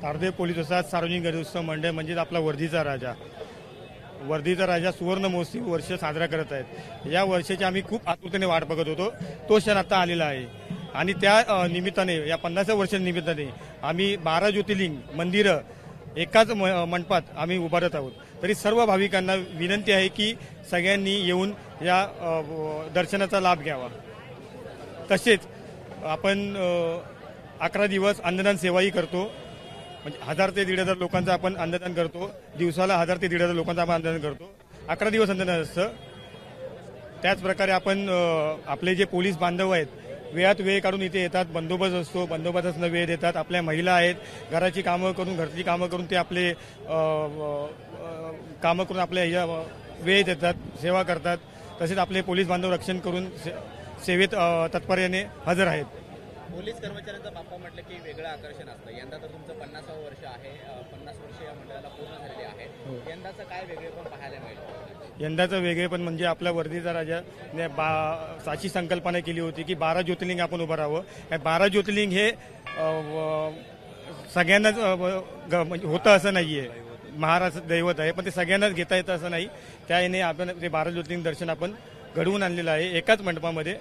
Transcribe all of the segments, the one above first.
Tardeo police वसाहत सार्वजनिक गणेशोत्सव मंडळ म्हणजेच आपला वर्धीचा राजा सुवर्ण महोत्सवी वर्ष साजरा करत आहेत। या वर्षाची आम्ही खूप आतुरतेने वाट बघत होतो। तो क्षण आता आलेला आहे आणि त्या निमित्ताने या 50व्या वर्षाच्या निमित्ताने आम्ही 12 ज्योतिर्लिंग मंदिरं एकाच मंडपात आम्ही उभारत आहोत। तरी सर्व भाविकांना विनंती आहे की सगळ्यांनी येऊन या दर्शनाचा लाभ घ्यावा। तसेच आपण 11 दिवस अन्नदान सेवाही करतो, म्हणजे 1000 ते 1500 लोकांचं आपण अन्नदान करतो। दिवसाला 1000 ते 1500 लोकांचं आपण अन्नदान करतो। 11 दिवस अन्नदान असतं। त्याचप्रकारे आपण आपले जे पोलीस बांधव आहेत वेळात वेळ काढून इथे येतात, बंदोबस्त असतो, बंदोबस्तासनं वेळ देतात। आपल्या महिला आहेत, घराची कामं करून घरची कामं करून ते आपले कामं करून आपल्या वेळ देतात, सेवा करतात। तसेच आपले पोलीस बांधव रक्षण करून सेवेत तत्परतेने हजर आहेत। पोलीस कर्मचाऱ्यांचा बाप्पा म्हटलं की वेगळं आकर्षण असतं। यंदा तर तुमचं 50वं वर्ष आहे, 50 वर्ष या मंडळाला पूर्ण झालेले आहे। यंदाचं काय वेगळेपण पाहायला मिळेल? यंदाचं वेगळेपण म्हणजे आपल्या वर्धीचा राजाने साची संकल्पना केली होती की 12 ज्योतिर्लिंग आपण उभं राहावं। हे 12 ज्योतिर्लिंग हे सगळ्यांनाच होतं असं नाहीये, महाराष्ट्र दैवत आहे, पण ते सगळ्यांनाच घेता येतं असं नाही। त्याने आपण ते 12 ज्योतिर्लिंग दर्शन आपण घडवून आणलेलं आहे एकाच मंडपामध्ये।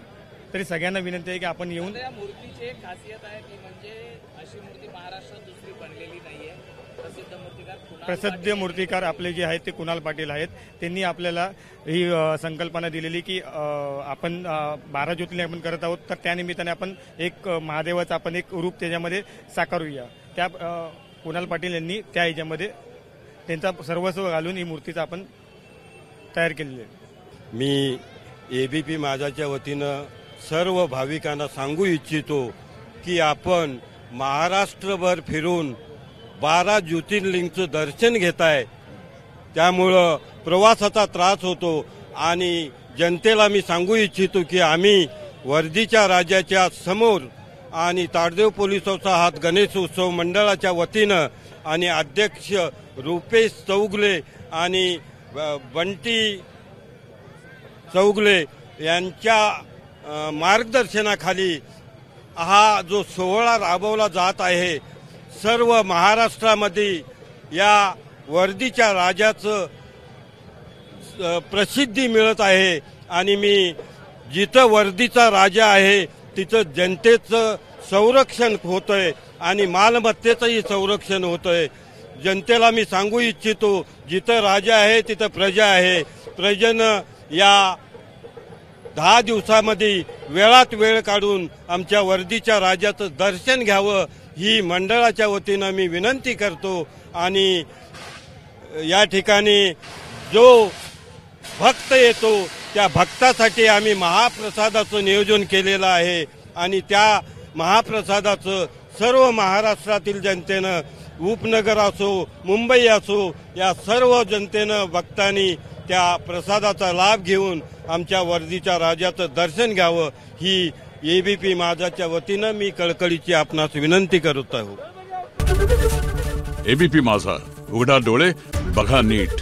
तरी सगळ्यांना विनंती आहे की आपण येऊन, या मूर्तीची एक खासियत आहे की म्हणजे अशी मूर्ती महाराष्ट्रात दुसरी बनलेली नाहीये। प्रसिद्ध मूर्तिकार आपले जे आहेत ते कुणाल पाटील आहेत। त्यांनी आपल्याला ही संकल्पना दिलेली की आपण 12 ज्योतिर्लिंग आपण करत आहोत, तर त्यानिमित्ताने आपण एक महादेवाचं आपण एक रूप त्याच्यामध्ये साकारूया। त्या कुणाल पाटील यांनी त्या ह्याच्यामध्ये त्यांचा सर्वस्व घालून ही मूर्तीचा आपण तयार केलेली आहे। मी एबीपी माझाच्या वतीनं सर्व भाविकांना सांगू इच्छितो की आपण महाराष्ट्रभर फिरून 12 ज्योतिर्लिंगचं दर्शन घेताय, त्यामुळं प्रवासाचा त्रास होतो। आणि जनतेला मी सांगू इच्छितो की आम्ही वर्धीच्या राजाच्या समोर आणि तारदेव पोलीस वसाहत गणेशोत्सव मंडळाच्या वतीनं आणि अध्यक्ष रुपेश चौगले आणि बंटी चौगले यांच्या मार्गदर्शनाखाली हा जो सोहळा राबवला जात आहे। सर्व महाराष्ट्रामध्ये या वर्धीच्या राजाचं प्रसिद्धी मिळत आहे आणि मी जिथं वर्धीचा राजा आहे तिथं जनतेचं संरक्षण होतंय आणि मालमत्तेचंही संरक्षण होतंय। जनतेला मी सांगू इच्छितो, जिथं राजा आहे तिथं प्रजा आहे। प्रजेनं या 10 दिवसामध्ये वेळात वेळ काढून आमच्या वर्धीच्या राजाचं दर्शन घ्यावं ही मंडळाच्या वतीनं मी विनंती करतो। आणि या ठिकाणी जो भक्त येतो त्या भक्तासाठी आम्ही महाप्रसादाचं नियोजन केलेलं आहे आणि त्या महाप्रसादाचं सर्व महाराष्ट्रातील जनतेनं, उपनगर असो मुंबई असो, या सर्व जनतेनं भक्तांनी त्या प्रसादाचा लाभ घेऊन आमच्या वर्धीच्या राजाचं दर्शन घ्यावं ही एबीपी माझाच्या वतीनं मी कळकळीची आपणास विनंती करत आहोत। एबीपी माझा, उघडा डोळे बघा नीट।